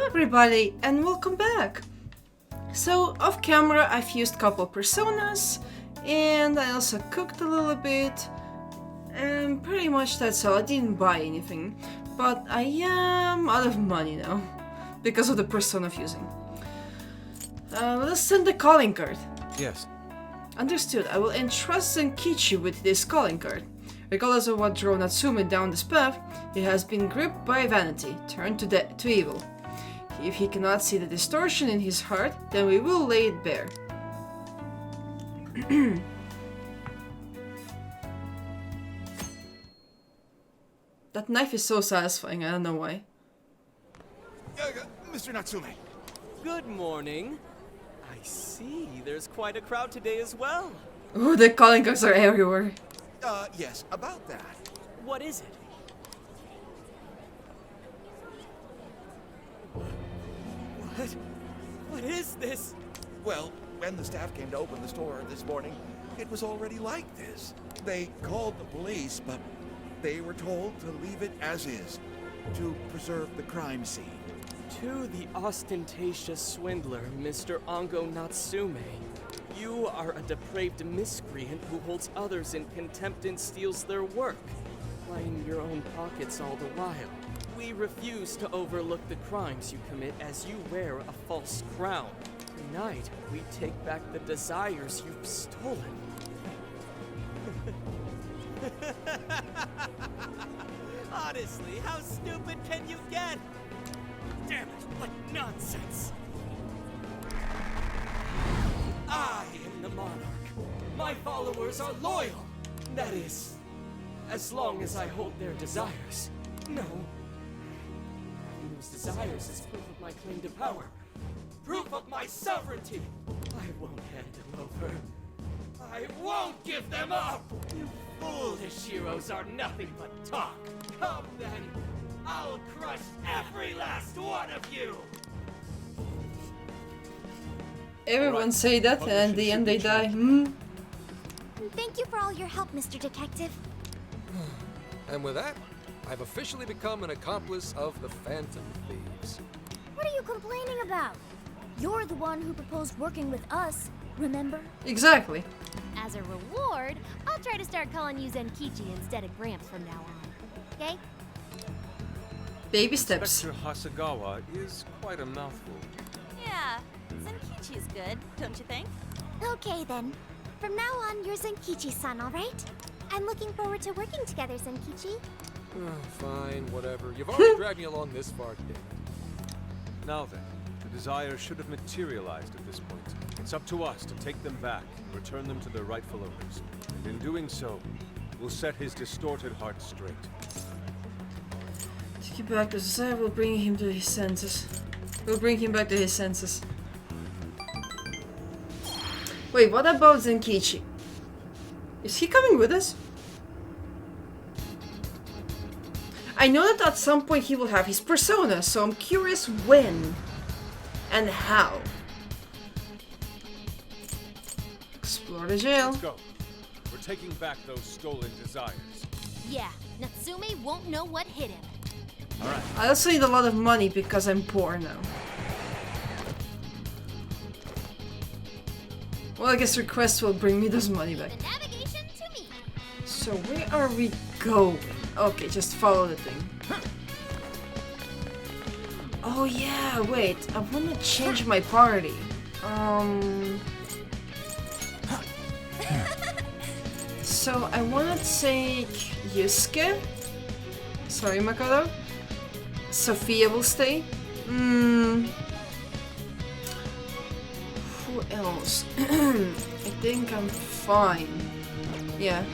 everybody, and welcome back! So, off camera I've used a couple personas, and I also cooked a little bit, and pretty much that's all. I didn't buy anything, but I am out of money now, because of the persona fusing. Let's send the calling card. Yes. Understood. I will entrust Zenkichi with this calling card. Regardless of what drove Natsume down this path, he has been gripped by vanity, turned to evil. If he cannot see the distortion in his heart, then we will lay it bare. That knife is so satisfying, I don't know why. Mr. Natsume. Good morning. I see, there's quite a crowd today as well. Oh, the calling cards are everywhere. Yes, about that. What is it? What is this? Well, when the staff came to open the store this morning, it was already like this. They called the police, but they were told to leave it as is, to preserve the crime scene. To the ostentatious swindler, Mr. Ongo Natsume. You are a depraved miscreant who holds others in contempt and steals their work, lining your own pockets all the while. We refuse to overlook the crimes you commit as you wear a false crown. Tonight, we take back the desires you've stolen. Honestly, how stupid can you get? Damn it, what nonsense! I am the monarch. My followers are loyal. That is, as long as I hold their desires. No. Having those desires is proof of my claim to power. Proof of my sovereignty. I won't hand them over. I won't give them up! You foolish heroes are nothing but talk. Come then, I'll crush every last one of you! Everyone say that, and at the end they die. Thank you for all your help, Mr. Detective. And with that, I've officially become an accomplice of the Phantom Thieves. What are you complaining about? You're the one who proposed working with us, remember? Exactly. As a reward, I'll try to start calling you Zenkichi instead of Gramps from now on. Okay? Baby steps. Inspector Hasagawa is quite a mouthful. Yeah, Zenkichi's good, don't you think? Okay then. From now on, you're Zenkichi's son, alright? I'm looking forward to working together, Zenkichi. Fine, whatever. You've already dragged me along this far, damn it. Now then, the desires should have materialized at this point. It's up to us to take them back and return them to their rightful owners. And in doing so, we'll set his distorted heart straight. Take it back, the desire will bring him to his senses. We'll bring him back to his senses. Wait, what about Zenkichi? Is he coming with us? I know that at some point he will have his persona, so I'm curious when and how. Explore the jail. Let's go. We're taking back those stolen desires. Yeah, Natsume won't know what hit him. Alright. I also need a lot of money because I'm poor now. Well, I guess requests will bring me this money back. The navigation to me. So where are we going? Okay, just follow the thing. Oh yeah, wait. I wanna change my party. So I wanna take Yusuke. Sorry, Makoto. Sophia will stay. Who else? I think I'm fine. Yeah.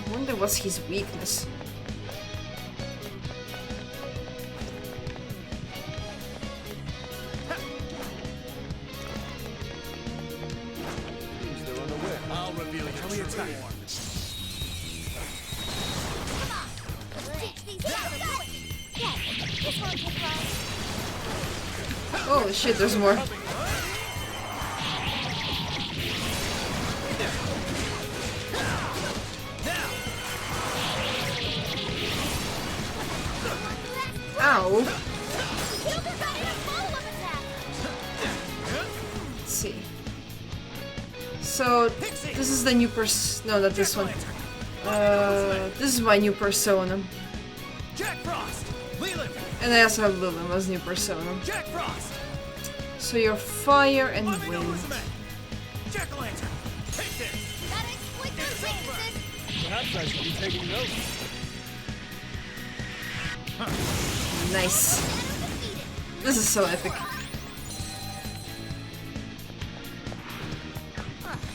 I wonder what's his weakness. They're unaware. I'll reveal your true attack. form. Teach these guys a point. Yes, this one will fly. Oh shit, there's more. Ow. So this is the new no, not this one. This is my new persona. Jack Frost! Leland! And I also have Lilum as new persona. Jack Frost! So you're fire and Let me know wind. who's the man! Jack-o'-lantern! Take this! Gotta exploit those weaknesses. Perhaps I should be taking notes. Nice. This is so epic.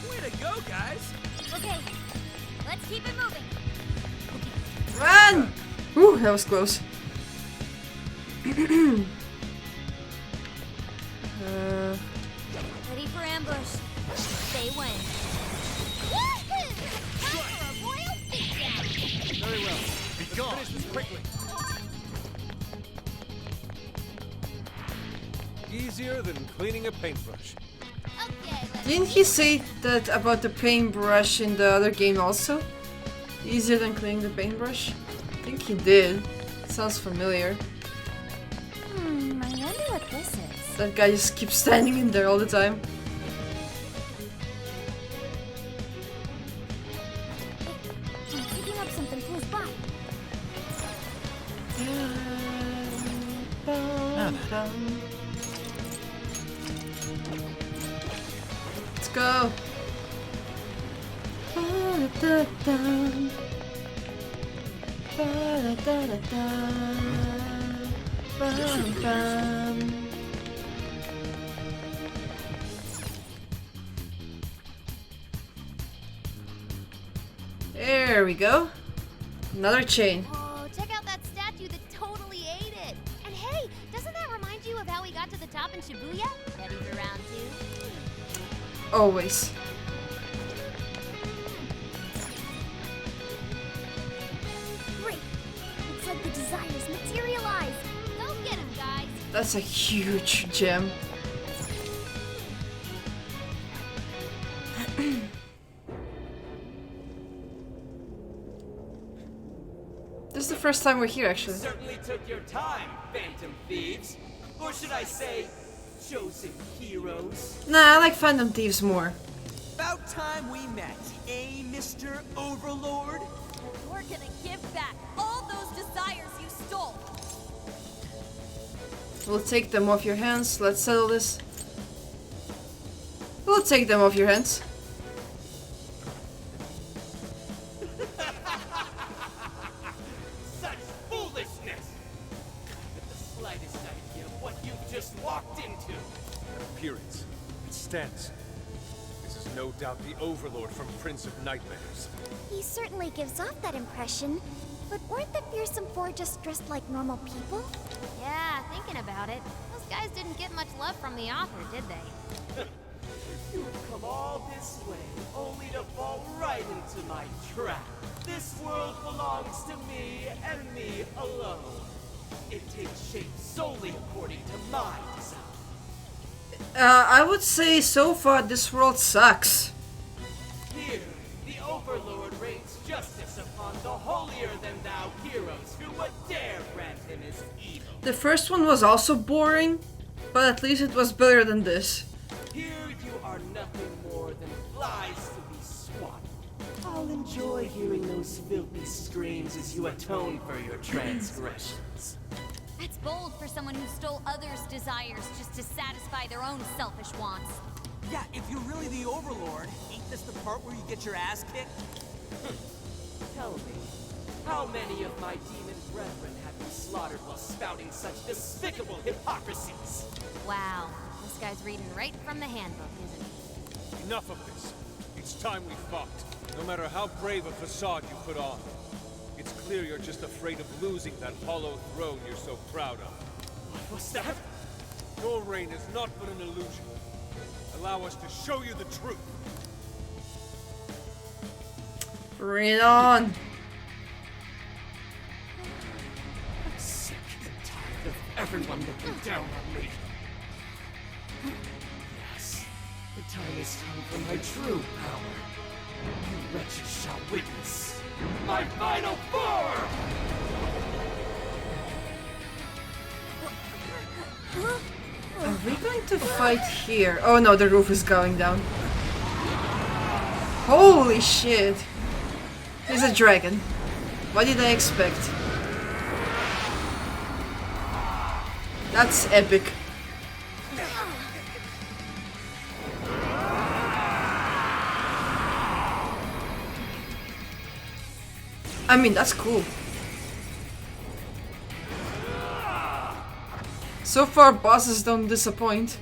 Way to go, guys! Okay, let's keep it moving. Run! Ooh, that was close. Ready for ambush. They win. Woohoo! Time for a royal beatdown. Very well. Be gone. Finish this quickly. Easier than cleaning a paintbrush. Okay, let's Didn't he say that about the paintbrush in the other game also? Easier than cleaning the paintbrush? I think he did. Sounds familiar. I wonder what this is. That guy just keeps standing in there all the time. I'm picking up something close by. Let's go. There we go. Another chain. Oh, check out that statue that totally ate it. And hey, doesn't that remind you of how we got to the top in Shibuya? Ready for round 2? Always. Great. It's like the desires materialize. Go get him, guys. That's a huge gem. This is the first time we're here, actually. Certainly took your time, Phantom Thieves. Or should I say, chosen heroes? Nah, I like Phantom Thieves more. About time we met, eh, Mr. Overlord? We're gonna give back all those desires you stole. We'll take them off your hands. Let's settle this. We'll take them off your hands. Such foolishness! With the slightest idea of what you've just walked into. Appearance. It stands. This is no doubt the Overlord from Prince of Nightmares. He certainly gives off that impression. But weren't the fearsome four just dressed like normal people? Yeah, thinking about it, those guys didn't get much love from the author, did they? You've come all this way, only to fall right into my trap. This world belongs to me and me alone. It takes shape solely according to my design. I would say so far this world sucks. Here, the Overlord rains justice upon the holier-than-thou heroes who would dare brand him as evil. The first one was also boring, but at least it was better than this. Here you are nothing more than flies to be swatted. I'll enjoy hearing those filthy screams as you atone for your transgressions. That's bold for someone who stole others' desires just to satisfy their own selfish wants. Yeah, if you're really the Overlord, ain't this the part where you get your ass kicked? Tell me, how many of my demon brethren have you slaughtered while spouting such despicable hypocrisies? Wow, this guy's reading right from the handbook, isn't he? Enough of this. It's time we fought. No matter how brave a facade you put on, it's clear you're just afraid of losing that hollow throne you're so proud of. What was that? Your reign is not but an illusion. Allow us to show you the truth. Bring it on. I'm sick and tired of everyone looking down on me. Yes, the time has come for my true power. You wretches shall witness my final form! Are we going to fight here? Oh no, the roof is going down. Holy shit. He's a dragon. What did I expect? That's epic. I mean, that's cool. So far, bosses don't disappoint.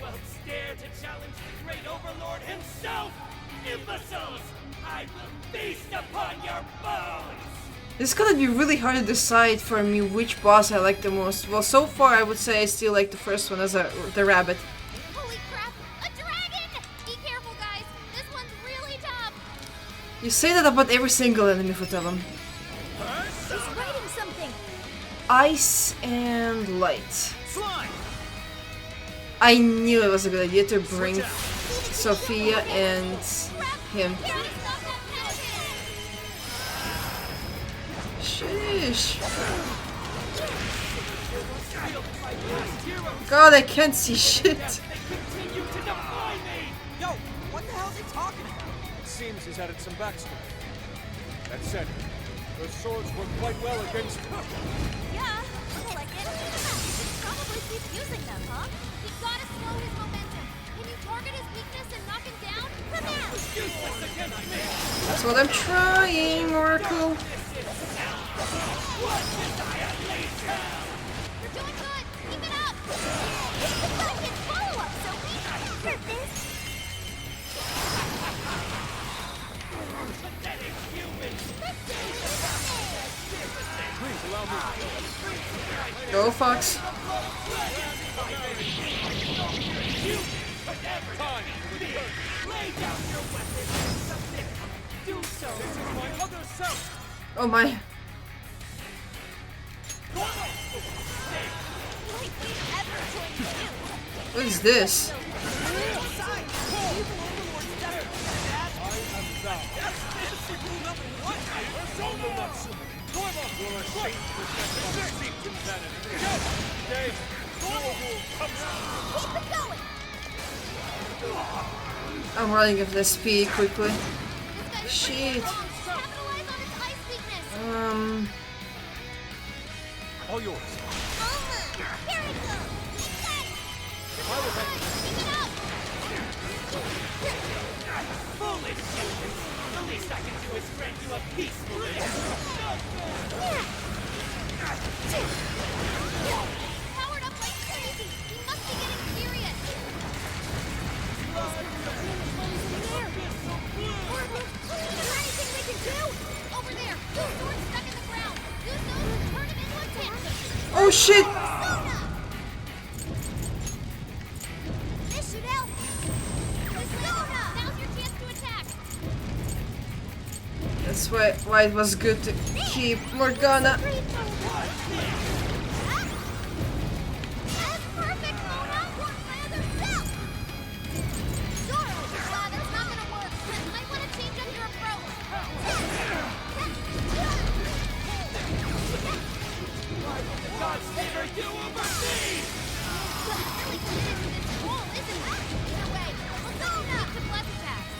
Well, dare to challenge the great overlord himself, imbeciles! I will feast upon your bones! It's gonna be really hard to decide for me which boss I like the most. Well, so far I would say I still like the first one as the rabbit. Holy crap! A dragon! Be careful, guys. This one's really tough. You say that about every single enemy for Tellum. She's writing something. Ice and light. Slime! I knew it was a good idea to bring Sophia and him. Sheesh. God, I can't see shit. Continue to defy me! Yo, what the hell is he talking about? It seems he's added some backstory. That said, those swords work quite well against... Yeah, I like it. He should probably keep using them, huh? We gotta slow his momentum. Can you target his weakness and knock him down? Come out! Useless against me! That's what I'm trying, Oracle. You're doing good. Keep it up. Good follow-up, Sophie. For this. Pathetic human! Please allow me. Go, Fox. Lay down your weapon and submit. Do so. This is my other self! Oh my. What is this? I'm running at this speed quickly. Shit. Capitalize on its ice weakness. All yours. Here it goes. Keep it up. Foolish human! The least I can do is grant you a peaceful death. Powered up like crazy. He must be getting serious. Is there anything we can do? Over there. Two swords stuck in the ground. Use those to turn him into a tank. Oh shit! This should help. Persona! Now's your chance to attack. That's why it was good to keep Morgana. That's perfect, Mona! Work my other self! Zoro! That's not gonna work. You might want to change up your approach. God's favor you over me! Really committed to this role, isn't it? Either way, Mona to bless attacks.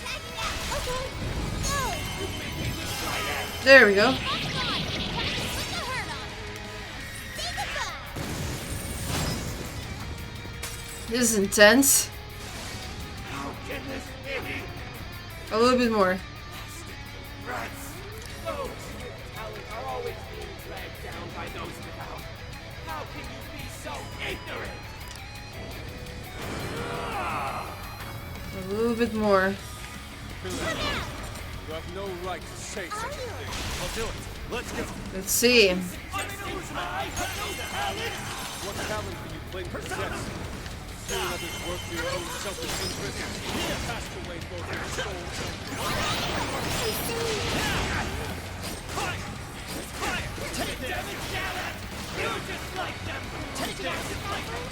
Taking out. Okay. Go! There we go. Put the hurt on. Say goodbye. This is intense. How can this be? A little bit more. Rats! Those with talent are always being dragged down by those without. How can you be so ignorant? A little bit more. You have no right to say such a thing. I'll do it. Let's go. Let's see. I have no talent! What talent can you claim to possess? Seeing others work for your own selfish interests? Cast away both your souls and... Take them and Gallant! You're just like them! Take them just like them!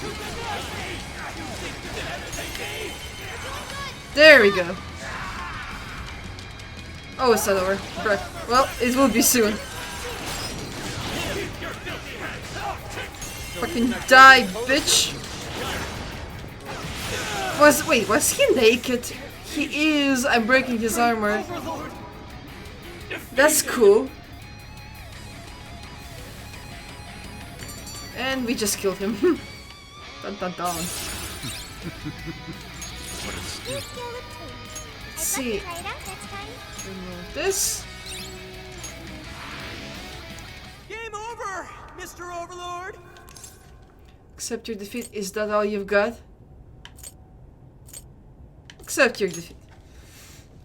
You deny me! You think you're better than me! There we go. Oh, it's not over. Right. Well, it will be soon. Fucking die, bitch. Was he naked? He is. I'm breaking his armor. Overlord! That's cool. And we just killed him. Dun dun dun. Let's see. Try it out next time. Remove this. Game over, Mr. Overlord. Accept your defeat. Is that all you've got? Accept your defeat.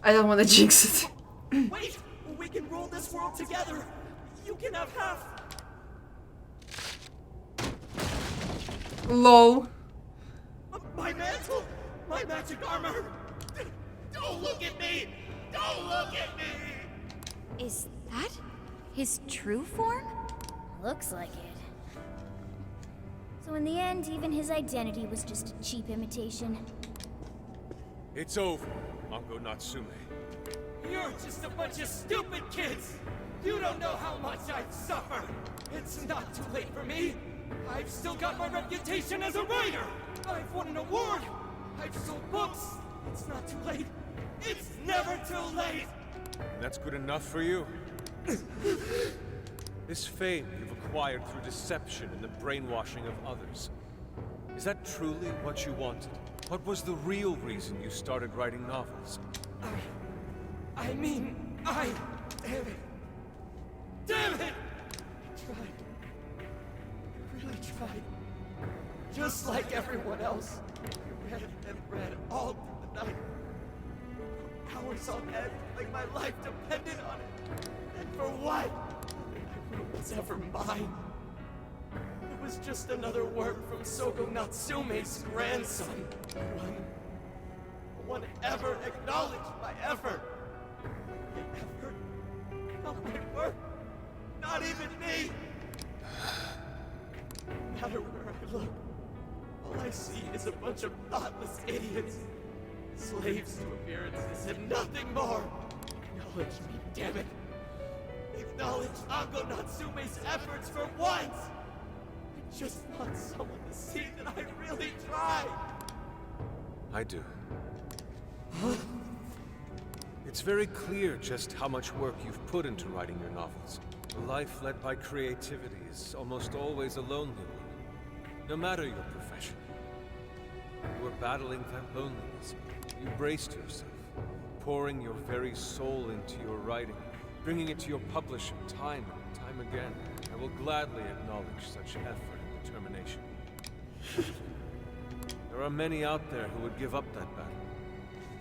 I don't want to jinx it. Wait! We can rule this world together! You can have half! Lol. My mantle! My magic armor! Don't look at me! Don't look at me! Is that his true form? Looks like it. So in the end, even his identity was just a cheap imitation. It's over, Ango Natsume. You're just a bunch of stupid kids! You don't know how much I've suffered! It's not too late for me! I've still got my reputation as a writer! I've won an award! I've sold books! It's not too late! It's never too late! That's good enough for you? This fame you've acquired through deception and the brainwashing of others. Is that truly what you wanted? What was the real reason you started writing novels? I mean, damn it! Damn it! I tried. I really tried. Just like everyone else. I read and read all through the night. Hours on end, like my life depended on it. And for what? I wrote was ever mine. It was just another work from Sogo Natsume's grandson. No one ever acknowledged my effort. My effort? Not my work. Not even me. No matter where I look, all I see is a bunch of thoughtless idiots. Slaves to appearances and nothing more. Acknowledge me, damn it. Acknowledge Ango Natsume's efforts for once. I just want someone to see that I really tried. I do. It's very clear just how much work you've put into writing your novels. A life led by creativity is almost always a lonely one, no matter your profession. You were battling that loneliness. You braced yourself, pouring your very soul into your writing, bringing it to your publisher time and time again. I will gladly acknowledge such effort and determination. There are many out there who would give up that battle.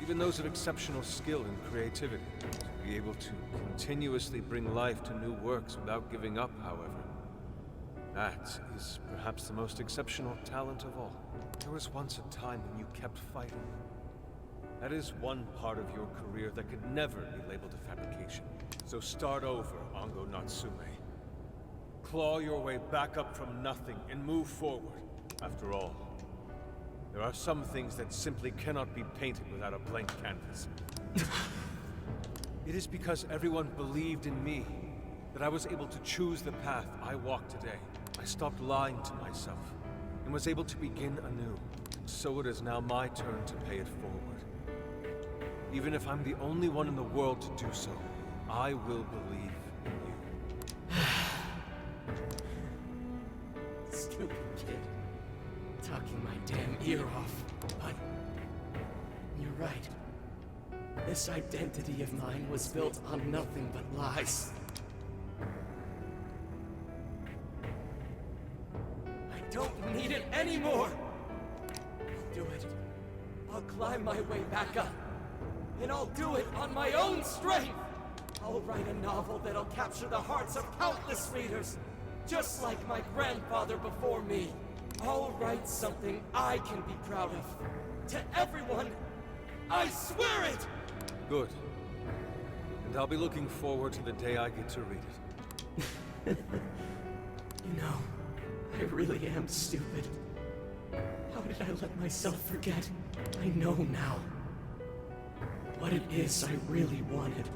Even those of exceptional skill and creativity. To be able to continuously bring life to new works without giving up, however. That is perhaps the most exceptional talent of all. There was once a time when you kept fighting. That is one part of your career that could never be labeled a fabrication. So start over, Ango Natsume. Claw your way back up from nothing and move forward. After all, there are some things that simply cannot be painted without a blank canvas. It is because everyone believed in me that I was able to choose the path I walk today. I stopped lying to myself and was able to begin anew. So it is now my turn to pay it forward. Even if I'm the only one in the world to do so, I will believe in you. Stupid kid. Talking my damn ear off. But you're right. This identity of mine was built on nothing but lies. I don't need it anymore! I'll do it. I'll climb my way back up. And I'll do it on my own strength! I'll write a novel that'll capture the hearts of countless readers, just like my grandfather before me. I'll write something I can be proud of. To everyone, I swear it! Good. And I'll be looking forward to the day I get to read it. You know, I really am stupid. How did I let myself forget? I know now. What it is I really wanted.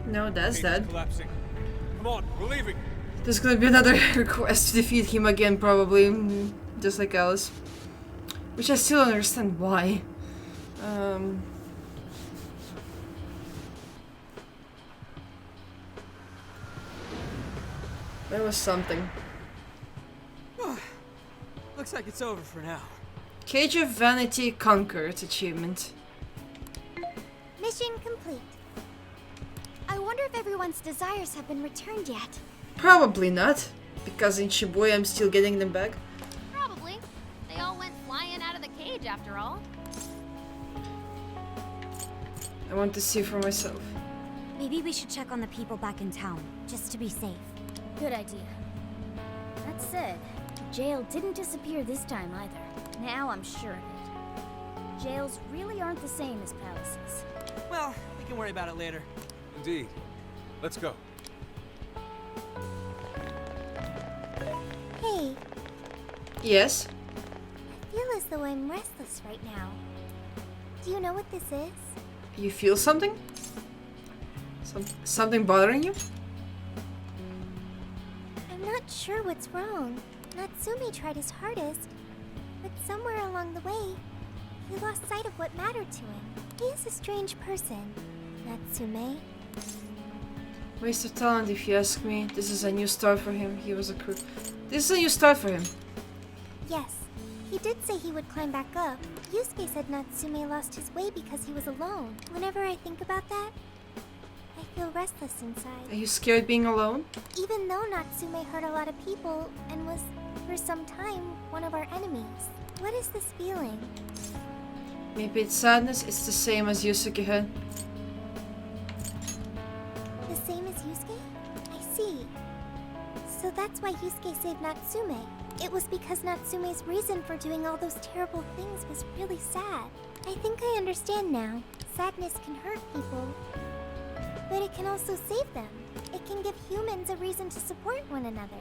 No, that's Gate's dead. collapsing. Come on, we're leaving. There's gonna be another request to defeat him again, probably. Just like Alice. Which I still don't understand why. There was something. Looks like it's over for now. Cage of Vanity conquered achievement. Mission complete. I wonder if everyone's desires have been returned yet. Probably not, because in Shibuya I'm still getting them back. Probably. They all went flying out of the cage after all. I want to see for myself. Maybe we should check on the people back in town, just to be safe. Good idea. That said, the jail didn't disappear this time either. Now I'm sure of it. Jails really aren't the same as palaces. Well, we can worry about it later. Indeed. Let's go. Hey, Yes? I feel as though I'm restless right now. Do you know what this is? You feel something? Something bothering you? I'm not sure what's wrong. Natsume tried his hardest, but somewhere along the way, he lost sight of what mattered to him. He is a strange person, Natsume. Waste of talent if you ask me. This is a new start for him. He was a crew. This is a new start for him. Yes, he did say he would climb back up. Yusuke said Natsume lost his way because he was alone. Whenever I think about that, I feel restless Are inside. you scared being alone? Even though Natsume hurt a lot of people and was, for some time, one of our enemies. What is this feeling? Maybe it's sadness. It's the same as Yusuke had. The same as Yusuke? I see. So that's why Yusuke saved Natsume. It was because Natsume's reason for doing all those terrible things was really sad. I think I understand now. Sadness can hurt people, but it can also save them. It can give humans a reason to support one another.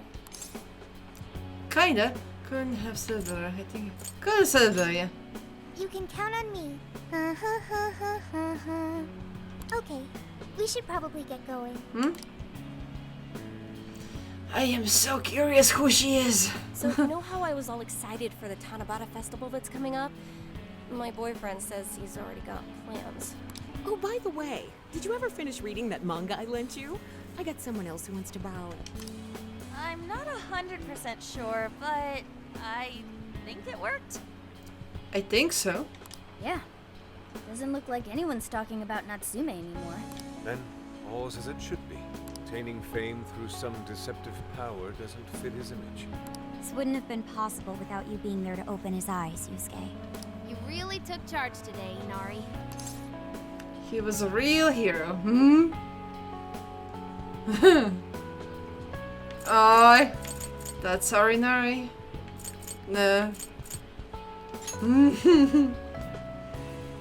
Kinda. Couldn't have said it better. I think. Could have said it better, yeah. You can count on me. Okay, we should probably get going. I am so curious who she is. So you know how I was all excited for the Tanabata festival that's coming up? My boyfriend says he's already got plans. Oh, by the way, did you ever finish reading that manga I lent you? I got someone else who wants to borrow it. I'm not 100% sure, but I think it worked. I think so. Yeah. Doesn't look like anyone's talking about Natsume anymore. Then, all's as it should be. Attaining fame through some deceptive power doesn't fit his image. This wouldn't have been possible without you being there to open his eyes, Yusuke. You really took charge today, Inari. He was a real hero. Oh, that's our Inari. No. Yep,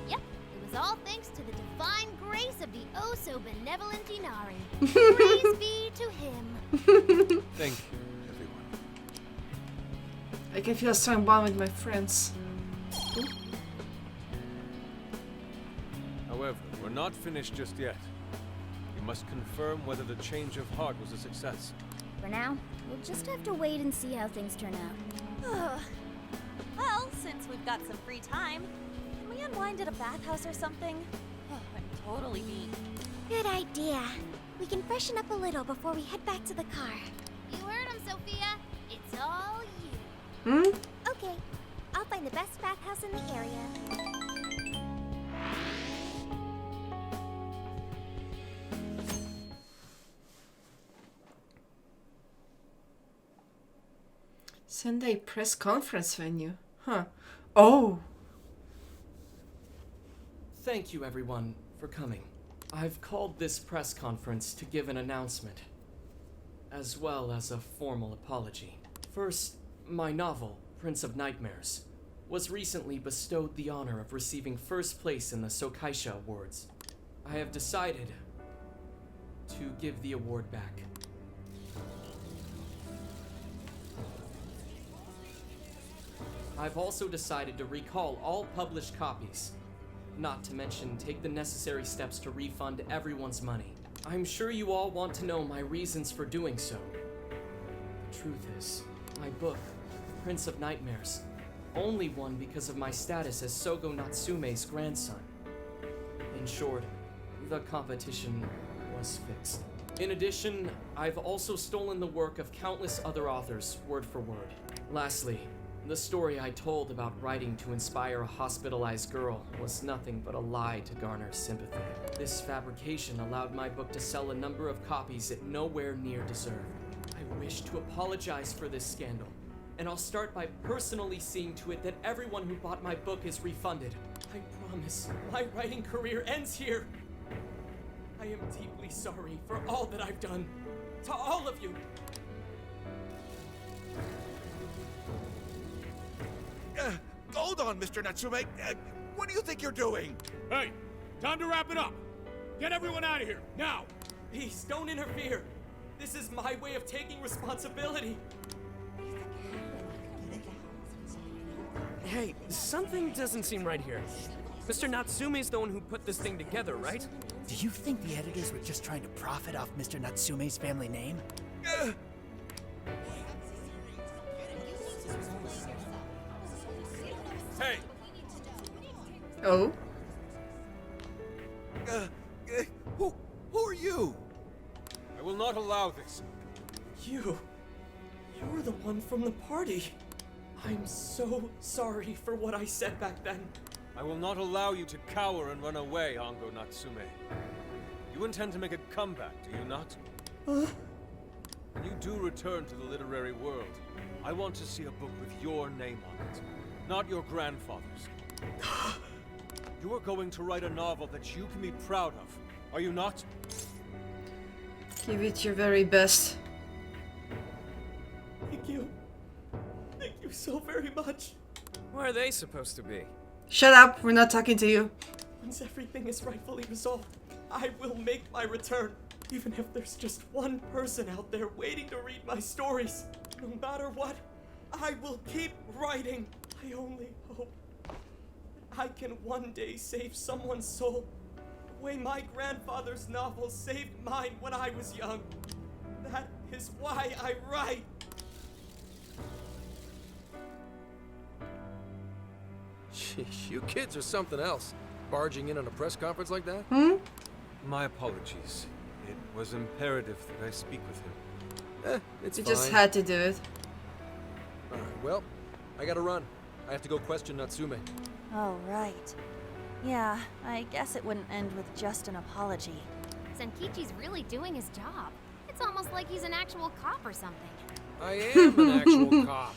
it was all thanks to the divine grace of the oh-so-benevolent Inari. Praise be to him. Thank you, everyone. I can feel a strong bond with my friends. However, we're not finished just yet. We must confirm whether the change of heart was a success. For now, we'll just have to wait and see how things turn out. Well, since we've got some free time, can we unwind at a bathhouse or something? Oh, I'm totally beat. Good idea. We can freshen up a little before we head back to the car. You heard him, Sophia. It's all you. Okay, I'll find the best bathhouse in the area. Sunday press conference venue. Huh. Oh. Thank you, everyone, for coming. I've called this press conference to give an announcement, as well as a formal apology. First, my novel, Prince of Nightmares, was recently bestowed the honor of receiving first place in the Sokaisha Awards. I have decided to give the award back. I've also decided to recall all published copies, not to mention take the necessary steps to refund everyone's money. I'm sure you all want to know my reasons for doing so. Truth is, my book, Prince of Nightmares, only won because of my status as Sogo Natsume's grandson. In short, the competition was fixed. In addition, I've also stolen the work of countless other authors, word for word. Lastly, the story I told about writing to inspire a hospitalized girl was nothing but a lie to garner sympathy. This fabrication allowed my book to sell a number of copies it nowhere near deserved. I wish to apologize for this scandal, and I'll start by personally seeing to it that everyone who bought my book is refunded. I promise, my writing career ends here. I am deeply sorry for all that I've done. To all of you. Hold on, Mr. Natsume. What do you think you're doing? Hey, time to wrap it up. Get everyone out of here, now! Please, don't interfere. This is my way of taking responsibility. Hey, something doesn't seem right here. Mr. Natsume's the one who put this thing together, right? Do you think the editors were just trying to profit off Mr. Natsume's family name? Hey! Oh? Who are you? I will not allow this. You were the one from the party. I'm so sorry for what I said back then. I will not allow you to cower and run away, Ango Natsume. You intend to make a comeback, do you not? When you do return to the literary world, I want to see a book with your name on it, not your grandfather's. You are going to write a novel that you can be proud of, are you not? Give it your very best. Thank you. Thank you so very much. Where are they supposed to be? Shut up, we're not talking to you. Once everything is rightfully resolved, I will make my return. Even if there's just one person out there waiting to read my stories. No matter what, I will keep writing. I only hope I can one day save someone's soul the way my grandfather's novel saved mine when I was young. That is why I write. Sheesh, you kids are something else. Barging in on a press conference like that? My apologies. It was imperative that I speak with him. It's You fine. just had to do it. Alright, well, I gotta run. I have to go question Natsume. Oh, right. Yeah, I guess it wouldn't end with just an apology. Senkichi's really doing his job. It's almost like he's an actual cop or something. I am an actual cop.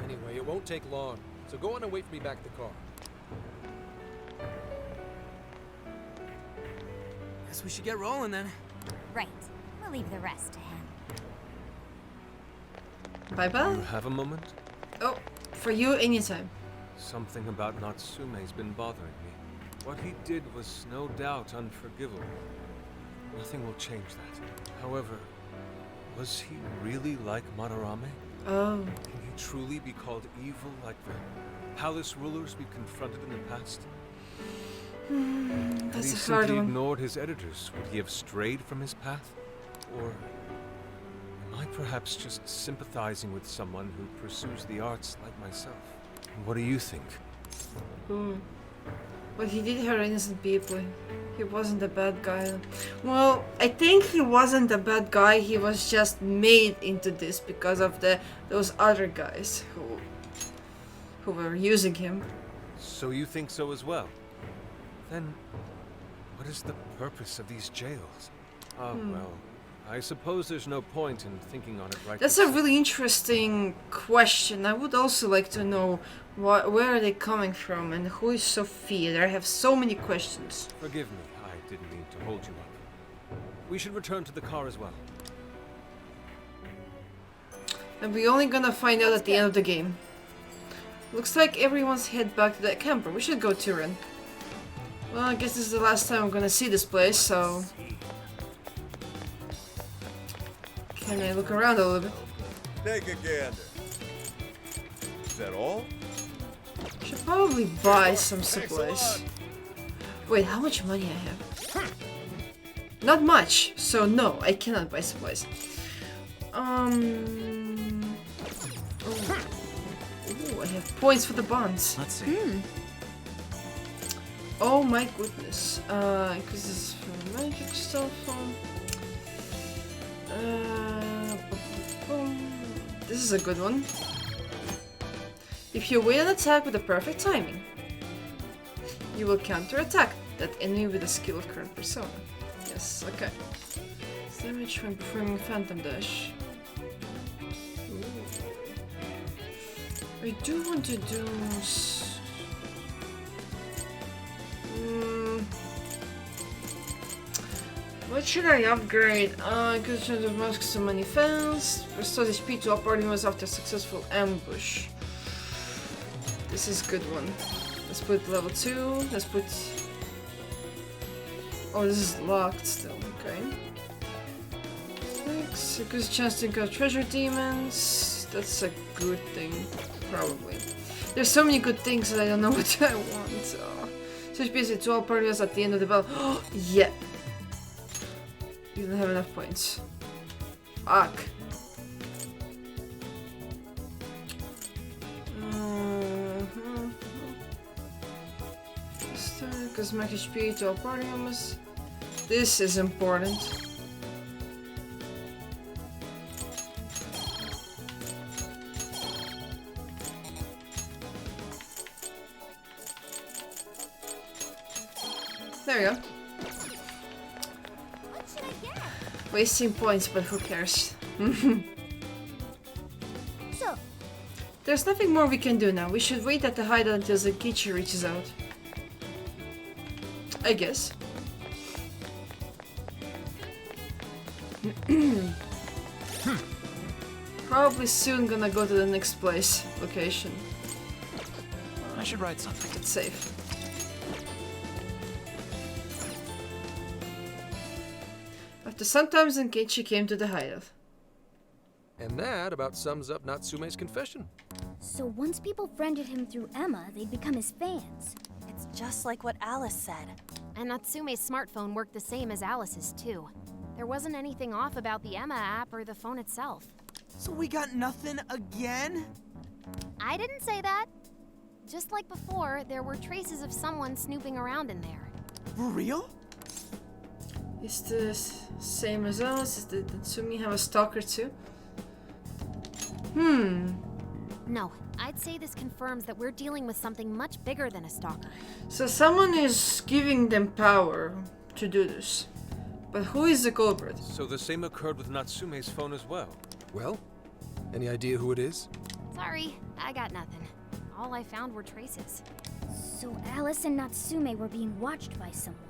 Anyway, it won't take long, so go on and wait for me back at the car. Guess we should get rolling then. Right. We'll leave the rest to him. Bye-bye. You have a moment? Oh, for you, anytime. Something about Natsume's been bothering me. What he did was no doubt unforgivable. Nothing will change that. However, was he really like Madarame? Oh. Can he truly be called evil like the palace rulers we confronted in the past? Had he That's a simply hard one. ignored his editors? Would he have strayed from his path? Or am I perhaps just sympathizing with someone who pursues the arts like myself? What do you think? But he did hurt innocent people. He wasn't a bad guy. Well, I think he wasn't a bad guy. He was just made into this because of those other guys who were using him. So you think so as well? Then, what is the purpose of these jails? Oh, well, I suppose there's no point in thinking on it right That's this a really interesting question. I would also like to know where are they coming from and who is Sophia? I have so many questions. Forgive me, I didn't mean to hold you up. We should return to the car as well. And we're only gonna find out at the end of the game. Looks like everyone's head back to that camper. We should go to Ren. Well, I guess this is the last time we're gonna see this place, so... Can I look around a little bit? Take a gander. Is that all? Should probably buy some supplies. Wait, how much money I have? Not much, so no, I cannot buy supplies. have points for the bonds. Let's see. Oh my goodness. Because this is for magic stuff. This is a good one. If you wait an attack with the perfect timing, you will counter-attack that enemy with a skill of current persona. Yes, okay. Damage when performing Phantom Dash. Ooh. I do want to do... What should I upgrade? Good chance of masks so many fails. Restores HP to all party members after successful ambush. This is a good one. Let's put level 2. Let's put... Oh, this is locked still. Okay. 6. A good chance to encounter treasure demons. That's a good thing. Probably. There's so many good things that I don't know what I want. Switch basically to all party members at the end of the battle. Oh, yeah. You don't have enough points. Fuck. Because max HP to all party members. This is important. There you go. Wasting points, but who cares? So, there's nothing more we can do now. We should wait at the hideout until Zenkichi reaches out. I guess. Probably soon gonna go to the next place, location. I should write something. It's safe. After some time, Zenkichi came to the hideout. And that about sums up Natsume's confession. So once people friended him through Emma, they'd become his fans. It's just like what Alice said. And Natsume's smartphone worked the same as Alice's, too. There wasn't anything off about the Emma app or the phone itself. So we got nothing again? I didn't say that. Just like before, there were traces of someone snooping around in there. For real? Is this same as us? Did Natsumi have a stalker too? No, I'd say this confirms that we're dealing with something much bigger than a stalker. So someone is giving them power to do this. But who is the culprit? So the same occurred with Natsume's phone as well. Well, any idea who it is? Sorry, I got nothing. All I found were traces. So Alice and Natsume were being watched by someone.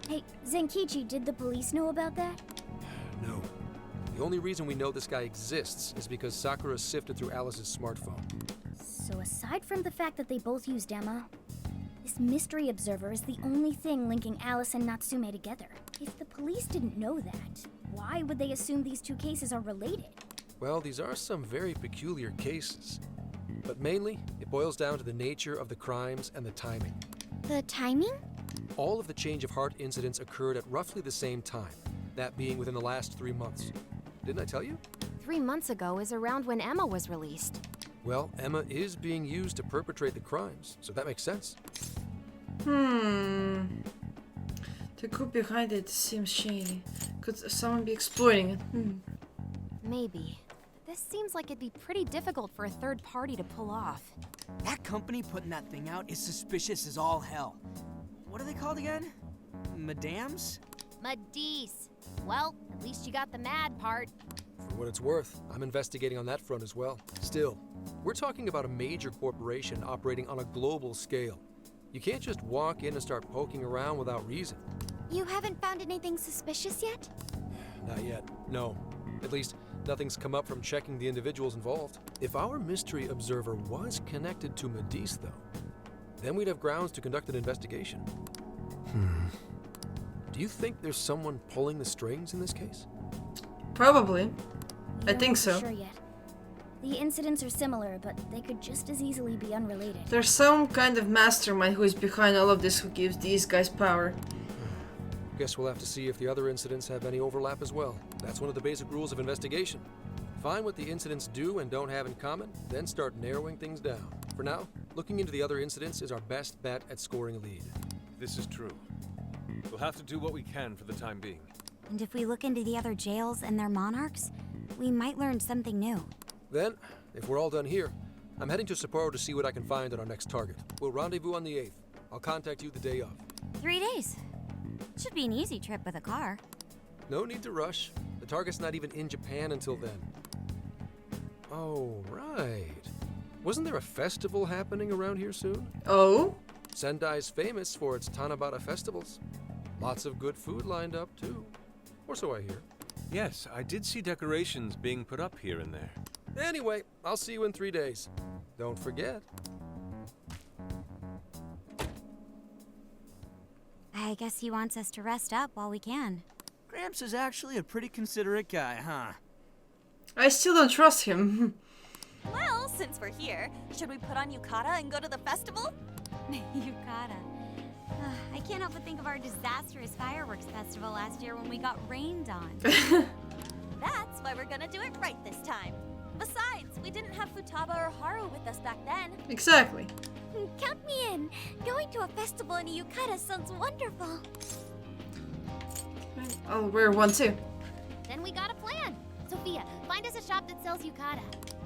Hey, Zenkichi, did the police know about that? No. The only reason we know this guy exists is because Sakura sifted through Alice's smartphone. So aside from the fact that they both used Emma, this mystery observer is the only thing linking Alice and Natsume together. If the police didn't know that, why would they assume these two cases are related? Well, these are some very peculiar cases. But mainly, it boils down to the nature of the crimes and the timing. the timing? All of the change of heart incidents occurred at roughly the same time, that being within the last 3 months. Didn't I tell you? 3 months ago is around when Emma was released. Well, Emma is being used to perpetrate the crimes, so that makes sense. The group behind it seems shady. Could someone be exploiting it? Maybe. This seems like it'd be pretty difficult for a third party to pull off. That company putting that thing out is suspicious as all hell. What are they called again? Madams? Madis. Well, at least you got the mad part. For what it's worth, I'm investigating on that front as well. Still, we're talking about a major corporation operating on a global scale. You can't just walk in and start poking around without reason. You haven't found anything suspicious yet? Not yet, no. At least, nothing's come up from checking the individuals involved. If our mystery observer was connected to Madis, though, then we'd have grounds to conduct an investigation. Do you think there's someone pulling the strings in this case? Probably. We I don't think know for so. Sure yet. The incidents are similar, but they could just as easily be unrelated. There's some kind of mastermind who is behind all of this who gives these guys power. Guess we'll have to see if the other incidents have any overlap as well. That's one of the basic rules of investigation. Find what the incidents do and don't have in common, then start narrowing things down. For now, looking into the other incidents is our best bet at scoring a lead. This is true. We'll have to do what we can for the time being. And if we look into the other jails and their monarchs, we might learn something new. Then, if we're all done here, I'm heading to Sapporo to see what I can find on our next target. We'll rendezvous on the 8th. I'll contact you the day of. 3 days. Should be an easy trip with a car. No need to rush. The target's not even in Japan until then. Oh, right. Wasn't there a festival happening around here soon? Oh? Sendai's famous for its Tanabata festivals. Lots of good food lined up, too. Or so I hear. Yes, I did see decorations being put up here and there. Anyway, I'll see you in 3 days. Don't forget. I guess he wants us to rest up while we can. Gramps is actually a pretty considerate guy, huh? I still don't trust him. Well, since we're here, should we put on yukata and go to the festival? Yukata. I can't help but think of our disastrous fireworks festival last year when we got rained on. That's why we're gonna do it right this time. Besides, we didn't have Futaba or Haru with us back then. Exactly. Count me in. Going to a festival in a yukata sounds wonderful. I'll wear one too. Then we got a plan. Sophia, find us a shop that sells yukata.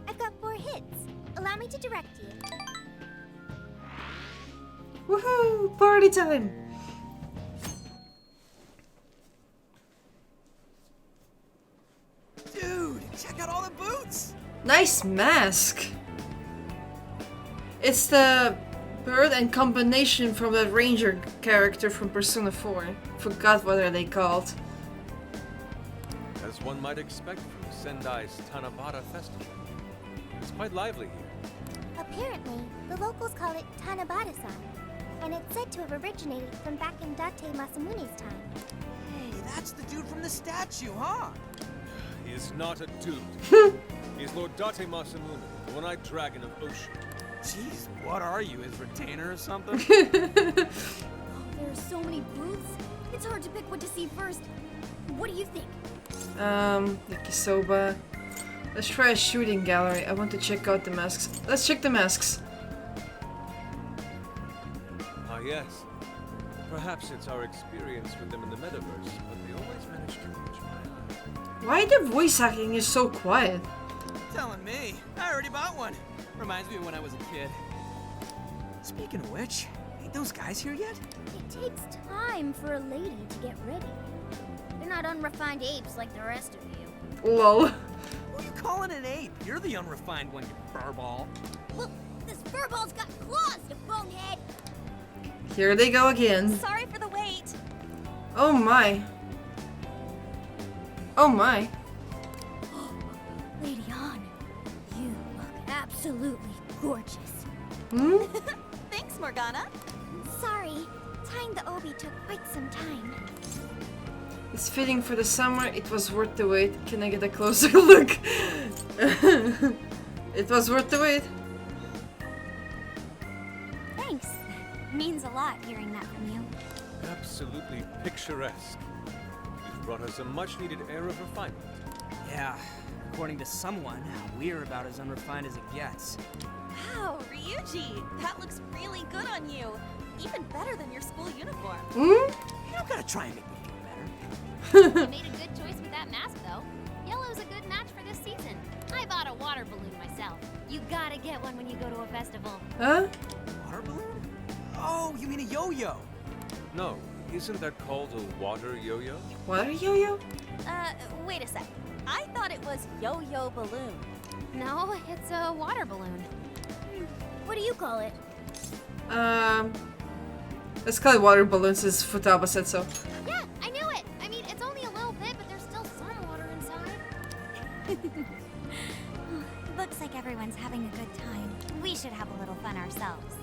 I've got 4 hits. Allow me to direct you. Woohoo! Party time! Dude, check out all the boots! Nice mask! It's the bird and combination from that ranger character from Persona 4. Forgot what are they called. As one might expect from Sendai's Tanabata festival. It's quite lively here. Apparently, the locals call it Tanabata-san, and it's said to have originated from back in Date Masamune's time. Hey, that's the dude from the statue, huh? He is not a dude. He is Lord Date Masamune, the one-eyed dragon of Ocean. Jeez, what are you, his retainer or something? There are so many booths. It's hard to pick what to see first. What do you think? Yakisoba. Let's try a shooting gallery. I want to check out the masks. Let's check the masks. Ah, yes. Perhaps it's our experience with them in the metaverse, but they always manage to reach my eye. Why the voice acting is so quiet? Telling me. I already bought one. Reminds me of when I was a kid. Speaking of which, ain't those guys here yet? It takes time for a lady to get ready. They're not unrefined apes like the rest of you. Lol. Who are you calling an ape? You're the unrefined one, you furball. Look, this furball's got claws, you bonehead! Here they go again. Sorry for the wait. Oh my. Oh my. Lady Han, you look absolutely gorgeous. Hmm? Thanks, Morgana. Sorry, tying the obi took quite some time. It's fitting for the summer. It was worth the wait. Can I get a closer look? It was worth the wait. Thanks. Means a lot hearing that from you. Absolutely picturesque. You've brought us a much-needed air of refinement. Yeah, according to someone, we're about as unrefined as it gets. Wow, Ryuji, that looks really good on you. Even better than your school uniform. Hmm? You don't gotta try and make me feel better. You made a good choice with that mask, though. Yellow's a good match for this season. I bought a water balloon myself. You gotta get one when you go to a festival. Huh? Water balloon? Oh, you mean a yo-yo? No, isn't that called a water yo-yo? Water yo-yo? Wait a sec. I thought it was yo-yo balloon. No, it's a water balloon. What do you call it? Let's call it water balloon since Futaba said so. Yeah, I knew it. I mean, it's only a little bit, but there's still some water inside. Looks like everyone's having a good time. We should have a little fun ourselves.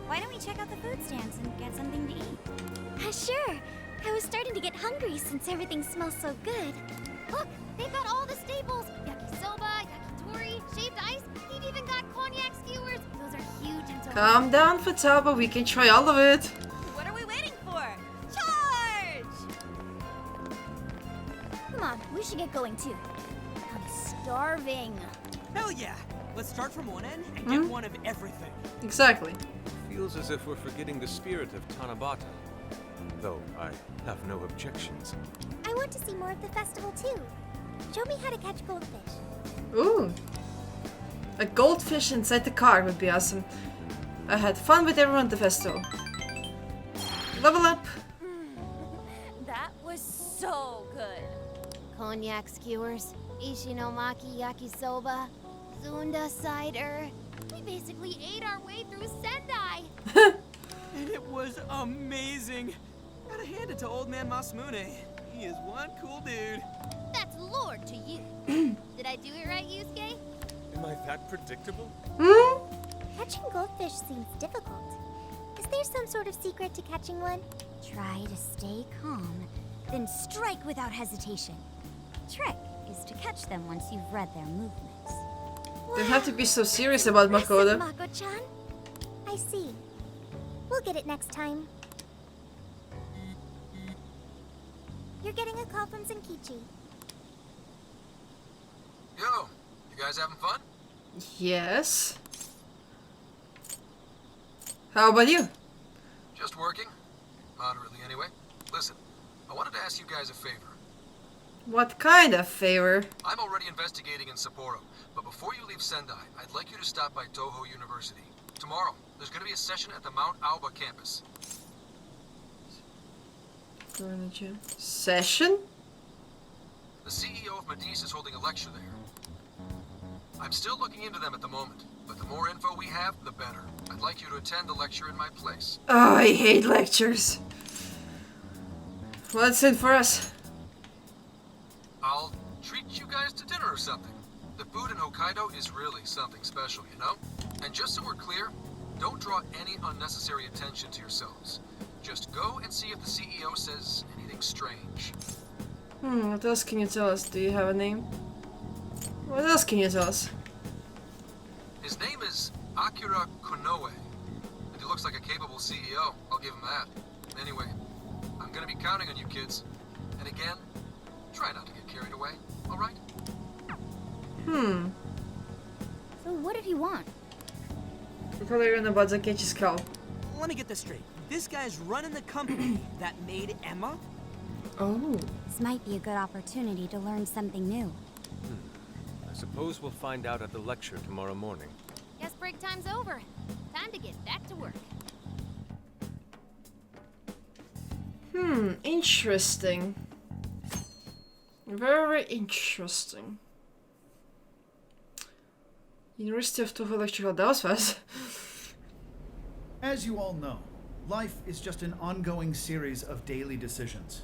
Why don't we check out the food stands and get something to eat? Sure. I was starting to get hungry since everything smells so good. Look, they've got all the staples. Yakisoba, yakitori, shaved ice. They've even got cognac skewers. Those are huge in Tokyo. Calm down, Futaba. We can try all of it. What are we waiting for? Charge! Come on, we should get going too. I'm starving. Hell yeah! Let's start from one end and get one of everything. Exactly. Feels as if we're forgetting the spirit of Tanabata. Though I have no objections. I want to see more of the festival too. Show me how to catch goldfish. Ooh. A goldfish inside the car would be awesome. I had fun with everyone at the festival. Level up. That was so good. Cognac skewers, Ishinomaki yakisoba, Zunda cider. We basically ate our way through Sendai. And it was amazing. Gotta hand it to old man Masamune. He is one cool dude. That's Lord to you. Did I do it right, Yusuke? Am I that predictable? Catching goldfish seems difficult. Is there some sort of secret to catching one? Try to stay calm, then strike without hesitation. Trick is to catch them once you've read their movements. Don't have to be so serious about Makoto. Mako-chan. I see. We'll get it next time. You're getting a call from Zenkichi. Yo, you guys having fun? Yes. How about you? Just working. Moderately, anyway. Listen, I wanted to ask you guys a favor. What kind of favor? I'm already investigating in Sapporo, but before you leave Sendai, I'd like you to stop by Toho University. Tomorrow, there's going to be a session at the Mount Aoba campus. Furniture. Session? The CEO of Medice is holding a lecture there. I'm still looking into them at the moment, but the more info we have, the better. I'd like you to attend the lecture in my place. Oh, I hate lectures. What's in for us? I'll treat you guys to dinner or something. The food in Hokkaido is really something special, you know? And just so we're clear, don't draw any unnecessary attention to yourselves. Just go and see if the CEO says anything strange. What else can you tell us? Do you have a name? What else can you tell us? His name is Akira Konoe, and he looks like a capable CEO, I'll give him that. Anyway, I'm gonna be counting on you kids. And again, try not to get carried away, alright? So what did he want? I thought you were about Zenkichi's call. Let me get this straight. This guy's running the company that made Emma? Oh. This might be a good opportunity to learn something new. I suppose we'll find out at the lecture tomorrow morning. Guess break time's over. Time to get back to work. Interesting. Very interesting. University of Toho lecture hall. That was fast. As you all know, life is just an ongoing series of daily decisions.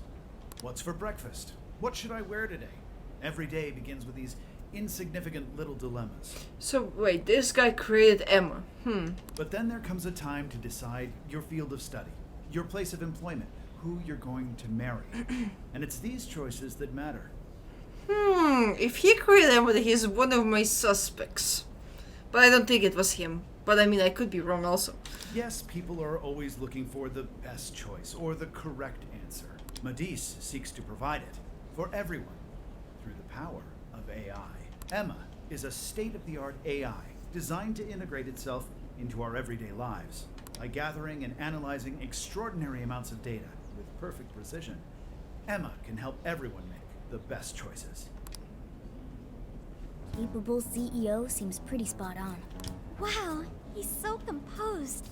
What's for breakfast? What should I wear today? Every day begins with these insignificant little dilemmas. So wait, this guy created Emma. But then there comes a time to decide your field of study, your place of employment, who you're going to marry. And it's these choices that matter. If he created Emma, he's one of my suspects. But I don't think it was him. But I mean, I could be wrong also. Yes, people are always looking for the best choice or the correct answer. Medice seeks to provide it for everyone through the power of AI. Emma is a state-of-the-art AI designed to integrate itself into our everyday lives. By gathering and analyzing extraordinary amounts of data with perfect precision, Emma can help everyone make the best choices. Capable CEO seems pretty spot on. Wow, he's so composed.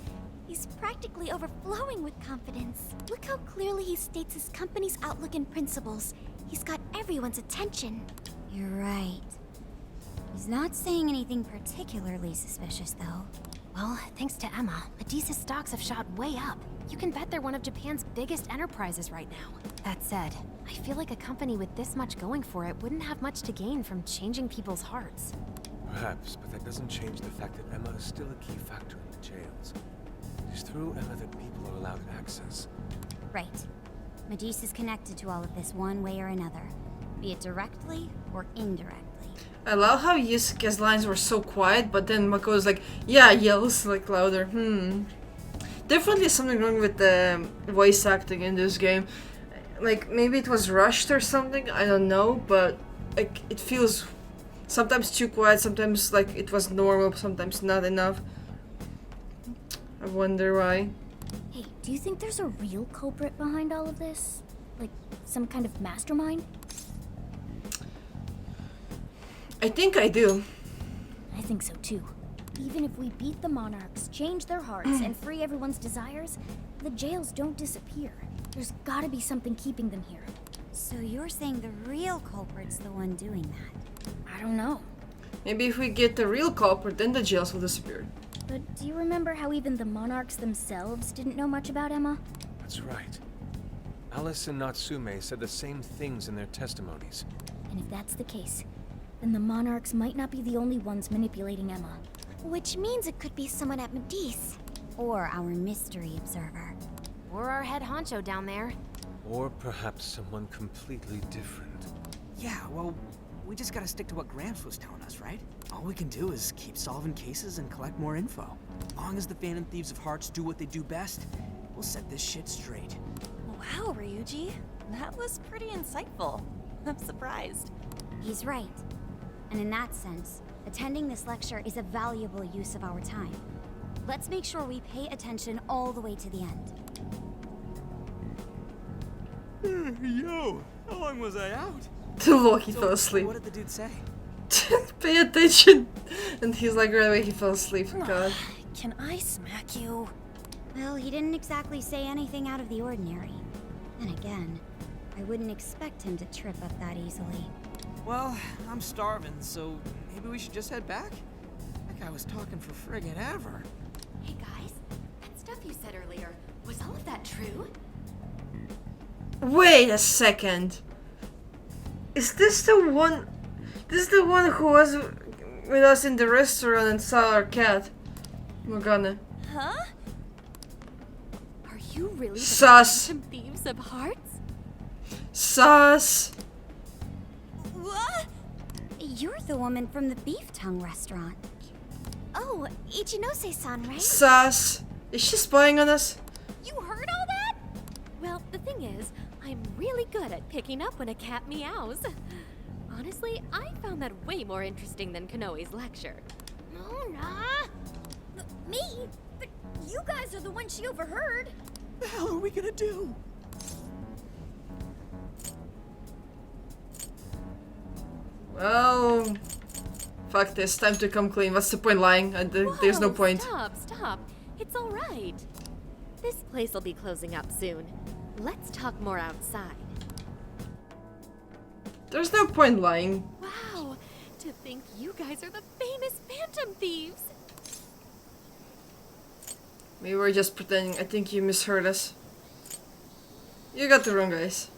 He's practically overflowing with confidence. Look how clearly he states his company's outlook and principles. He's got everyone's attention. You're right. He's not saying anything particularly suspicious, though. Well, thanks to Emma, Medice's stocks have shot way up. You can bet they're one of Japan's biggest enterprises right now. That said, I feel like a company with this much going for it wouldn't have much to gain from changing people's hearts. Perhaps, but that doesn't change the fact that Emma is still a key factor in the jails. It is through Emma that people are allowed access. Right. Medice is connected to all of this one way or another, be it directly or indirectly. I love how Yusuke's lines were so quiet, but then Makoto's like, yeah, yells like louder. Definitely something wrong with the voice acting in this game. Like, maybe it was rushed or something, I don't know, but like, it feels Sometimes too quiet, sometimes like it was normal, sometimes not enough. I wonder why. Hey, do you think there's a real culprit behind all of this? Like, some kind of mastermind? I think I do. I think so too. Even if we beat the Monarchs, change their hearts, and free everyone's desires, the jails don't disappear. There's gotta be something keeping them here. So you're saying the real culprit's the one doing that? I don't know. Maybe if we get the real culprit, then the jails will disappear. But do you remember how even the Monarchs themselves didn't know much about Emma? That's right. Alice and Natsume said the same things in their testimonies. And if that's the case, then the Monarchs might not be the only ones manipulating Emma. Which means it could be someone at Medice. Or our mystery observer. Or our head honcho down there. Or perhaps someone completely different. Yeah, well, we just gotta stick to what Gramps was telling us, right? All we can do is keep solving cases and collect more info. As long as the Phantom Thieves of Hearts do what they do best, we'll set this shit straight. Wow, Ryuji. That was pretty insightful. I'm surprised. He's right. And in that sense, attending this lecture is a valuable use of our time. Let's make sure we pay attention all the way to the end. Yo, how long was I out? Look, he fell asleep. What did the dude say? Pay attention. And he's like, right away, he fell asleep. God. Can I smack you? Well, he didn't exactly say anything out of the ordinary. And again, I wouldn't expect him to trip up that easily. Well, I'm starving, so maybe we should just head back? That guy was talking for friggin' ever. Hey guys, that stuff you said earlier, was all of that true? Wait a second. Is this the one? This is the one who was with us in the restaurant and saw our cat, Morgana. Huh? Are you really the Sus. Phantom Thieves of Hearts? Sus. What? You're the woman from the beef tongue restaurant. Oh, Ichinose-san, right? Sus. Is she spying on us? You heard all that? Well, the thing is, I'm really good at picking up when a cat meows. Honestly, I found that way more interesting than Kanoe's lecture. Mona! Me? But you guys are the ones she overheard. The hell are we gonna do? Well, fuck this. Time to come clean. What's the point lying? There's no Whoa, point. Stop. It's all right. This place will be closing up soon. Let's talk more outside. There's no point lying. Wow, to think you guys are the famous Phantom Thieves. We were just pretending. I think you misheard us. You got the wrong guys.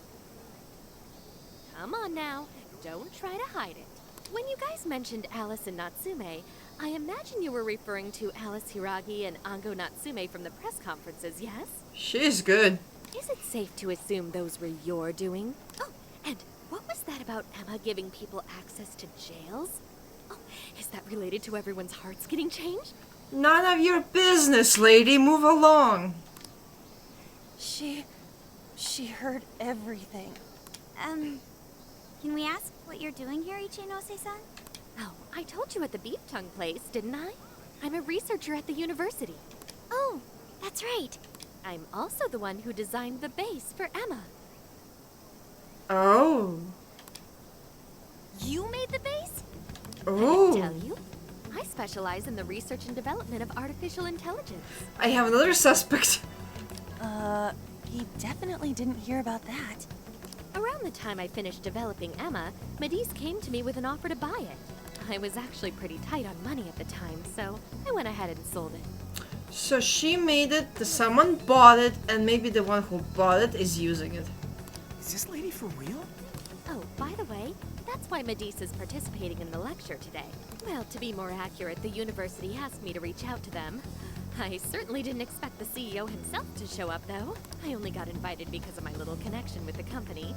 Come on now, don't try to hide it. When you guys mentioned Alice and Natsume, I imagine you were referring to Alice Hiragi and Ango Natsume from the press conferences, yes? She's good. Is it safe to assume those were your doing? Oh, and what was that about Emma giving people access to jails? Oh, is that related to everyone's hearts getting changed? None of your business, lady. Move along. She heard everything. Can we ask what you're doing here, Ichinose-san? Oh, I told you at the beef tongue place, didn't I? I'm a researcher at the university. Oh, that's right. I'm also the one who designed the base for Emma. Oh. You made the base? Oh. I didn't tell you. I specialize in the research and development of artificial intelligence. I have another suspect. He definitely didn't hear about that. Around the time I finished developing Emma, Medice came to me with an offer to buy it. I was actually pretty tight on money at the time, so I went ahead and sold it. So she made it, someone bought it, and maybe the one who bought it is using it. Is this lady for real? Oh, by the way, that's why Medice is participating in the lecture today. Well, to be more accurate, the university asked me to reach out to them. I certainly didn't expect the CEO himself to show up, though. I only got invited because of my little connection with the company.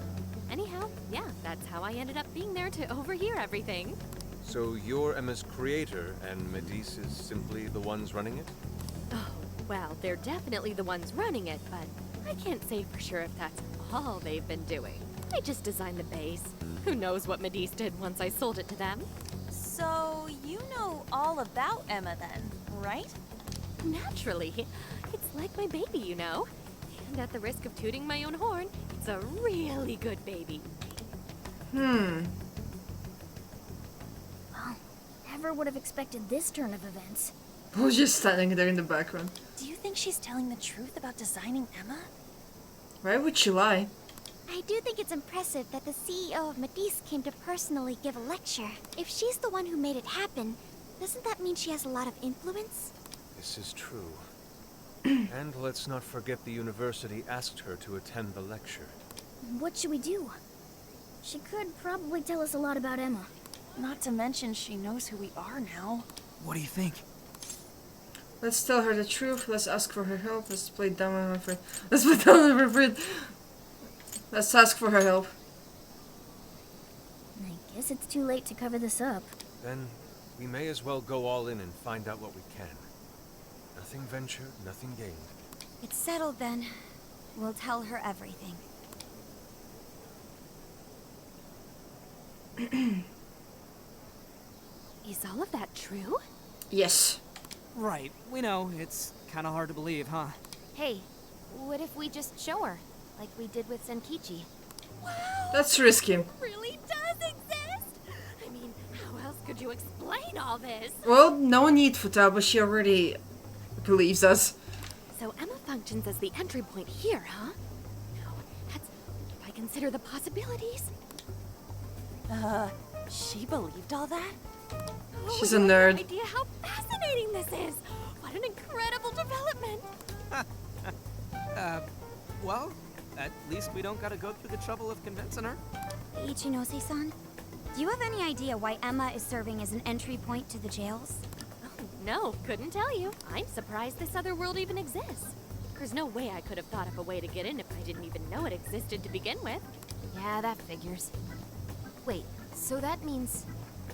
Anyhow, yeah, that's how I ended up being there to overhear everything. So you're Emma's creator, and Medice is simply the ones running it? Oh, well, they're definitely the ones running it, but I can't say for sure if that's all they've been doing. I just designed the base. Who knows what Medice did once I sold it to them? So, you know all about Emma then, right? Naturally. It's like my baby, you know. And at the risk of tooting my own horn, it's a really good baby. Well, never would have expected this turn of events. Who's just standing there in the background? Do you think she's telling the truth about designing Emma? Why would she lie? I do think it's impressive that the CEO of Matisse came to personally give a lecture. If she's the one who made it happen, doesn't that mean she has a lot of influence? This is true. And let's not forget the university asked her to attend the lecture. What should we do? She could probably tell us a lot about Emma. Not to mention she knows who we are now. What do you think? Let's tell her the truth. Let's ask for her help. Let's play dumb on her friend. Let's play dumb on her friend. Let's ask for her help. I guess it's too late to cover this up. Then we may as well go all in and find out what we can. Nothing ventured, nothing gained. It's settled then. We'll tell her everything. Is all of that true? Yes. Right. We know. It's kind of hard to believe, huh? Hey, what if we just show her? Like we did with Senkichi. That's risky. Really does exist! I mean, how else could you explain all this? Well, no need for that, but she already believes us. So Emma functions as the entry point here, huh? No, that's... if I consider the possibilities... She believed all that? She's a you have nerd. No idea how fascinating this is! What an incredible development! Well, at least we don't gotta go through the trouble of convincing her. Ichinose-san, do you have any idea why Emma is serving as an entry point to the jails? Oh, no, couldn't tell you. I'm surprised this other world even exists. There's no way I could have thought of a way to get in if I didn't even know it existed to begin with. Yeah, that figures. Wait, so that means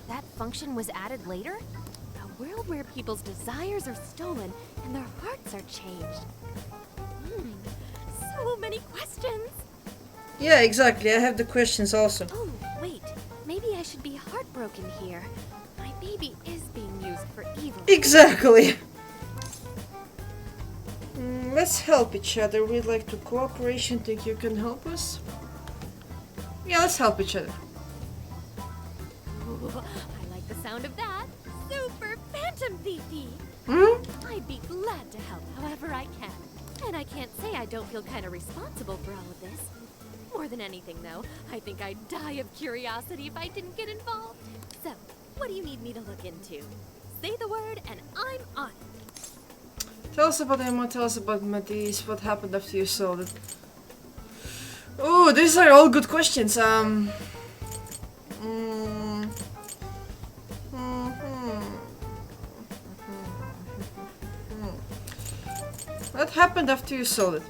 that function was added later? A world where people's desires are stolen and their hearts are changed. So many questions. Yeah, exactly. I have the questions also. Oh, wait. Maybe I should be heartbroken here. My baby is being used for evil. Exactly. Let's help each other. We'd like to cooperation. Think you can help us? Yeah, let's help each other. Ooh, I like the sound of that. Super Phantom Thiefy. I'd be glad to help however I can. And I can't say I don't feel kind of responsible for all of this. More than anything, though, I think I'd die of curiosity if I didn't get involved. So, what do you need me to look into? Say the word and I'm on it. Tell us about Emma, tell us about Matisse, what happened after you sold it. Oh, these are all good questions. What happened after you sold it?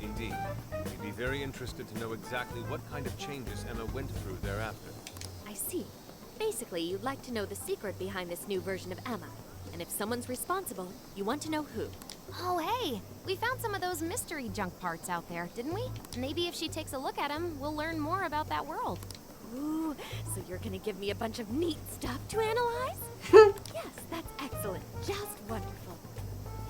Indeed. We'd be very interested to know exactly what kind of changes Emma went through thereafter. I see. Basically, you'd like to know the secret behind this new version of Emma. And if someone's responsible, you want to know who. Oh, hey! We found some of those mystery junk parts out there, didn't we? Maybe if she takes a look at them, we'll learn more about that world. Ooh, so you're gonna give me a bunch of neat stuff to analyze? Yes, that's excellent. Just wonderful.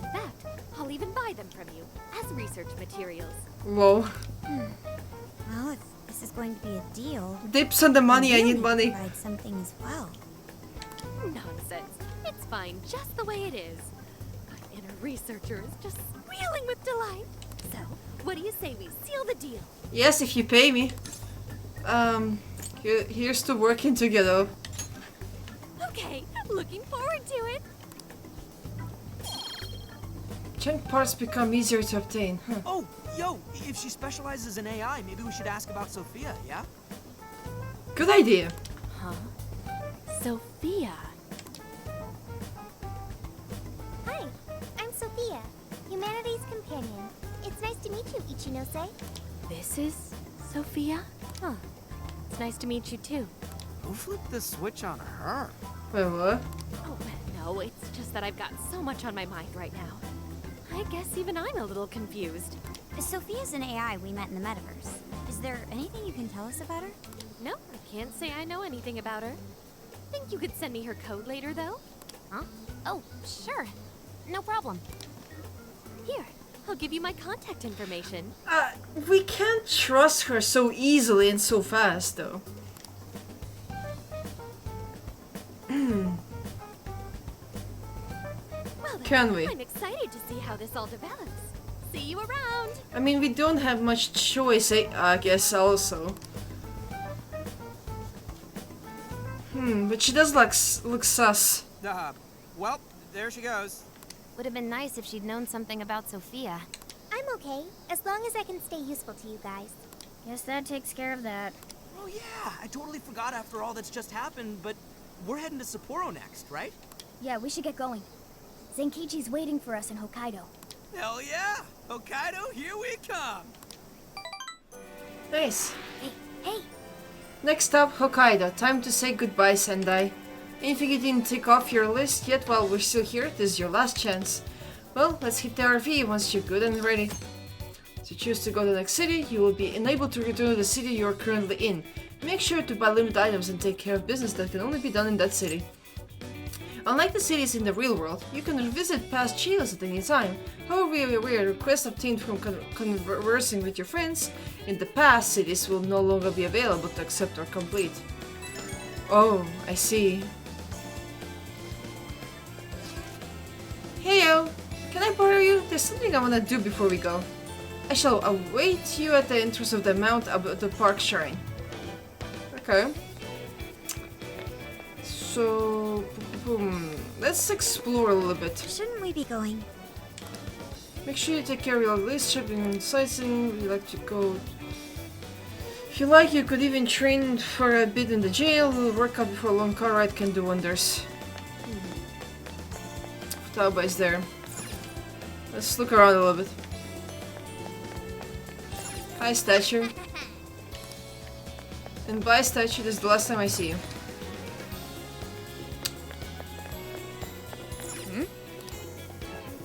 In fact, I'll even buy them from you as research materials. Whoa. Well, if this is going to be a deal... Dips on the money, I need money. Provide something as well. Nonsense. It's fine just the way it is. My inner researcher is just squealing with delight. So, what do you say we seal the deal? Yes, if you pay me. Here's to working together. Okay, looking forward to it. Junk parts become easier to obtain. Huh. Oh, yo, if she specializes in AI, maybe we should ask about Sophia, yeah? Good idea. Huh? Sophia. Hi, I'm Sophia, Humanity's companion. It's nice to meet you, Ichinose. This is Sophia? Huh. It's nice to meet you too. Who flipped the switch on her? Wait, what? Oh, no, it's just that I've got so much on my mind right now. I guess even I'm a little confused. Sophia's an AI we met in the metaverse. Is there anything you can tell us about her? No, I can't say I know anything about her. Think you could send me her code later, though? Huh? Oh, sure. No problem. Here, I'll give you my contact information. We can't trust her so easily and so fast, though. Well, Can we? I'm excited to see how this all develops. See you around. I mean, we don't have much choice, I guess, also. But she does look sus. Well, there she goes. Would have been nice if she'd known something about Sophia. I'm okay, as long as I can stay useful to you guys. Guess that takes care of that. Oh yeah, I totally forgot after all that's just happened, but we're heading to Sapporo next, right? Yeah, we should get going. Zenkichi's waiting for us in Hokkaido. Hell yeah! Hokkaido, here we come! Nice. Hey! Next up, Hokkaido. Time to say goodbye, Sendai. Anything you didn't tick off your list yet while we're still here? This is your last chance. Well, let's hit the RV once you're good and ready. If you choose to go to the next city, you will be unable to return to the city you are currently in. Make sure to buy limited items and take care of business that can only be done in that city. Unlike the cities in the real world, you can revisit past Chios at any time. However, be aware requests obtained from conversing with your friends in the past cities will no longer be available to accept or complete. Oh, I see. Heyo! Can I borrow you? There's something I wanna do before we go. I shall await you at the entrance of the Mount of the Park Shrine. Okay. So, let's explore a little bit. Shouldn't we be going? Make sure you take care of your list, shopping and sightseeing. You like to go. If you like, you could even train for a bit in the jail. A little workout before a long car ride can do wonders. Futaba is there. Let's look around a little bit. Hi, statue. And bye, statue. This is the last time I see you.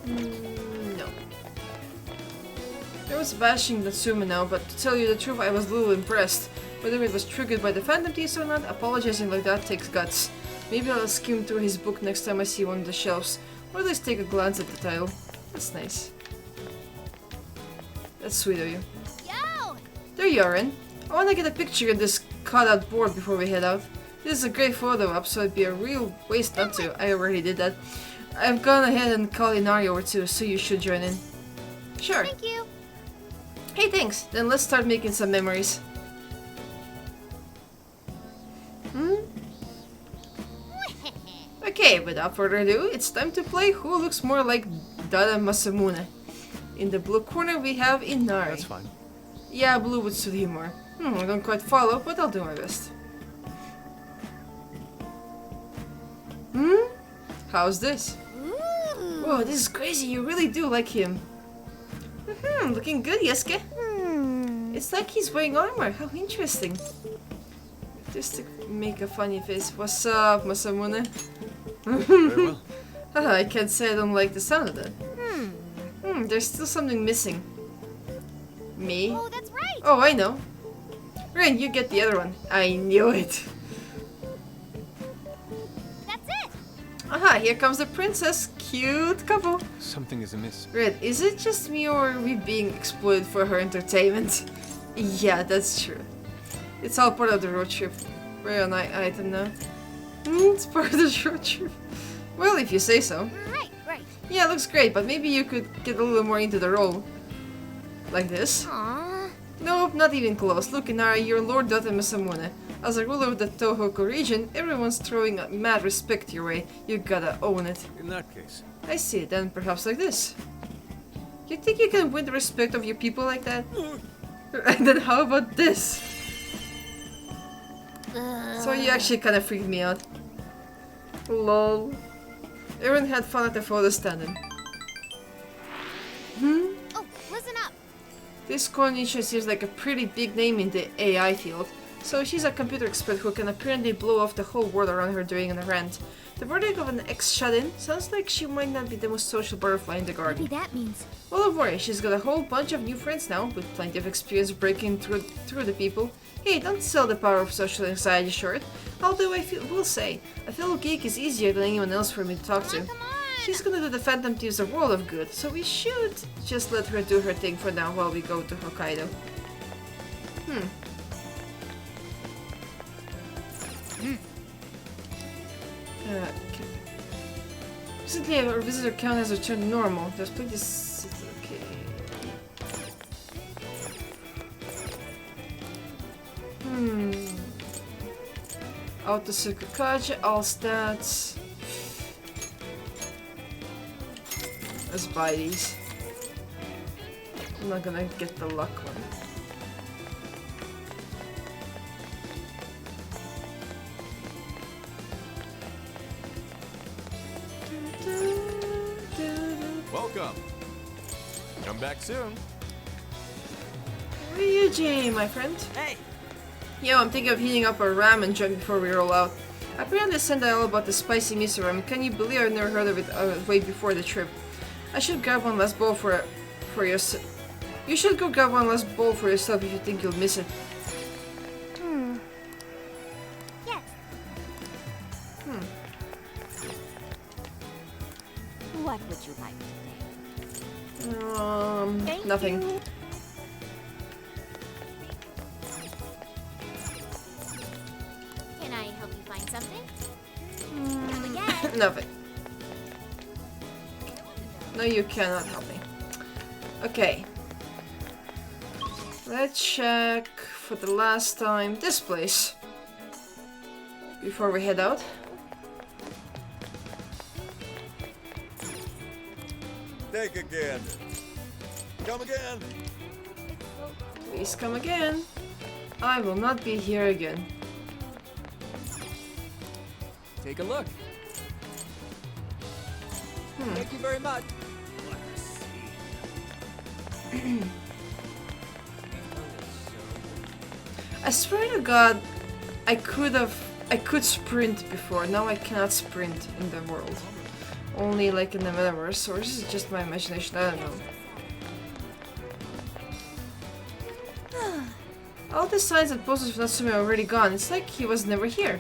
No. There was bashing Natsume now, but to tell you the truth, I was a little impressed. Whether it was triggered by the Phantom Teeth or not, apologizing like that takes guts. Maybe I'll skim through his book next time I see one of the shelves, or at least take a glance at the title. That's nice. That's sweet of you. Yo! There you are, Ren. I want to get a picture of this cutout board before we head out. This is a great photo op, so it'd be a real waste not to. I already did that. I've gone ahead and called Inari over too, so you should join in. Sure. Thank you. Hey, thanks. Then let's start making some memories. Okay, without further ado, it's time to play Who Looks More Like Dada Masamune. In the blue corner we have Inari. That's fine. Yeah, blue would suit him more. I don't quite follow, but I'll do my best. How's this? Whoa, this is crazy. You really do like him. Looking good, Yesuke. It's like he's wearing armor. How interesting. Just to make a funny face. What's up, Masamune? Very well. I can't say I don't like the sound of that. There's still something missing. Me? Oh, that's right. Oh, I know. Ren, you get the other one. I knew it. That's it. Aha, here comes the princess. Cute couple. Something is amiss. Red, is it just me or are we being exploited for her entertainment? Yeah, that's true. It's all part of the road trip. Rare an item now. It's part of the road trip. Well, if you say so. Right. Yeah, looks great, but maybe you could get a little more into the role. Like this. Aww. Nope, not even close. Look, Inari, you're Lord Dota Masamune. As a ruler of the Tohoku region, everyone's throwing a mad respect your way. You gotta own it. In that case. I see, then perhaps like this. You think you can win the respect of your people like that? And then how about this? So you actually kind of freaked me out. Lol. Everyone had fun at the photo stand. Oh, listen up. This Konisha seems like a pretty big name in the AI field. So she's a computer expert who can apparently blow off the whole world around her during a rant. The verdict of an ex-shut-in sounds like she might not be the most social butterfly in the garden. Maybe that means... Well, don't worry, she's got a whole bunch of new friends now, with plenty of experience breaking through the people. Hey, don't sell the power of social anxiety short. Although will say, a fellow geek is easier than anyone else for me to talk to. She's gonna do the Phantom Thieves a world of good, so we should just let her do her thing for now while we go to Hokkaido. Okay. Recently, our visitor count has returned to normal. There's plenty of... Okay. Auto Sukukaja, all stats. Let's buy these. I'm not gonna get the luck one. Welcome. Come back soon. Where are you, Jay, my friend? Hey! Yo, I'm thinking of heating up a ramen joint before we roll out. Apparently I sent out about the spicy miso ramen. Can you believe I've never heard of it way before the trip? I should grab one last bowl for yourself. You should go grab one last bowl for yourself if you think you'll miss it. Yes. What would you like today? Thank Nothing. you. Can I help you find something? Nothing. No, you cannot help me. Okay. Let's check for the last time this place before we head out. Take again. Come again. Please come again. I will not be here again. Take a look. Thank you very much. I swear to God, I could sprint before. Now I cannot sprint in the world. Only like in the metaverse, or this is just my imagination, I don't know. All the signs and posters of Natsume are already gone. It's like he was never here.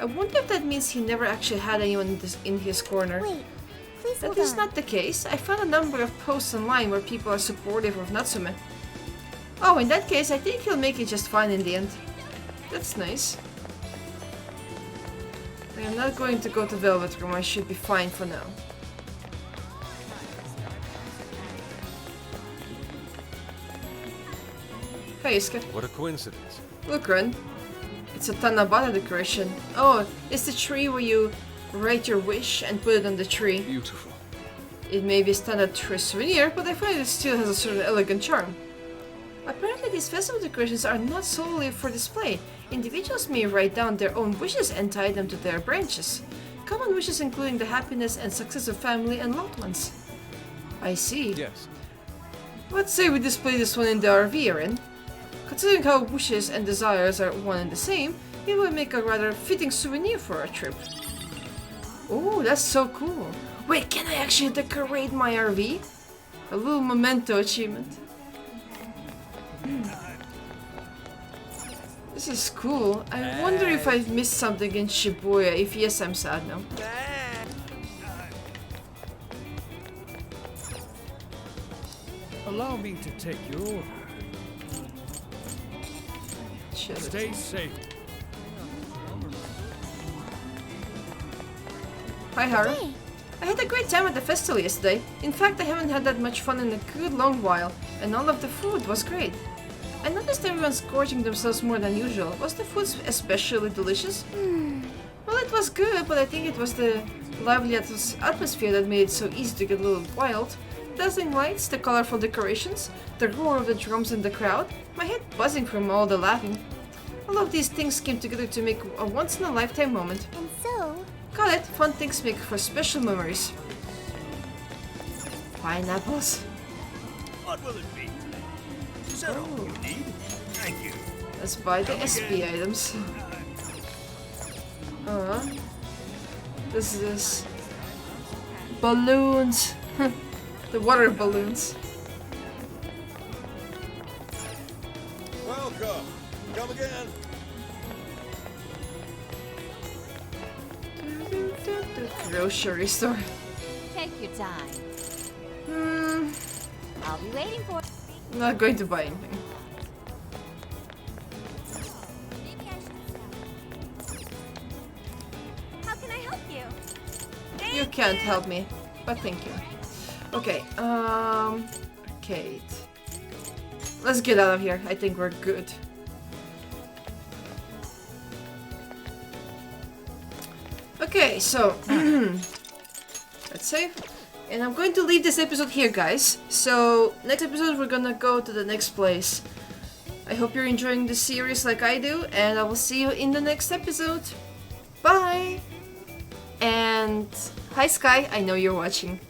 I wonder if that means he never actually had anyone in his corner. Wait, please That hold is on. not the case. I found a number of posts online where people are supportive of Natsume. Oh, in that case, I think he'll make it just fine in the end. That's nice. I am not going to go to Velvet Room. I should be fine for now. Hey, Iska. What a coincidence. Look, Ren. It's a Tanabata decoration. Oh, it's the tree where you write your wish and put it on the tree. Beautiful. It may be a standard tree souvenir, but I find it still has a certain elegant charm. Apparently these festival decorations are not solely for display. Individuals may write down their own wishes and tie them to their branches. Common wishes including the happiness and success of family and loved ones. I see. Yes. Let's say we display this one in the RV, Erin. Considering how wishes and desires are one and the same, it would make a rather fitting souvenir for our trip. Oh, that's so cool. Wait, can I actually decorate my RV? A little memento achievement. This is cool. I wonder if I've missed something in Shibuya. If yes, I'm sad now. Allow me to take your order. Shit. Stay safe. Hi, Hara. I had a great time at the festival yesterday. In fact, I haven't had that much fun in a good long while, and all of the food was great. I noticed everyone's gorging themselves more than usual. Was the food especially delicious? Well, it was good, but I think it was the lively atmosphere that made it so easy to get a little wild. Dazzling lights, the colorful decorations, the roar of the drums in the crowd, my head buzzing from all the laughing. All of these things came together to make a once-in-a-lifetime moment. And so... Got it, fun things make for special memories. Pineapples. What will it be? Is that all you need? Thank you. Let's buy the SP items. This is balloons. The water balloons. Welcome. Come again. Grocery store. Take your time. Hmm. I'll be waiting for. I'm not going to buy anything. How can I help you? You can't help me, but thank you. Okay, Kate. Let's get out of here. I think we're good. Okay, so let's save. And I'm going to leave this episode here, guys. So next episode we're gonna go to the next place. I hope you're enjoying the series like I do, and I will see you in the next episode. Bye! And hi Sky, I know you're watching.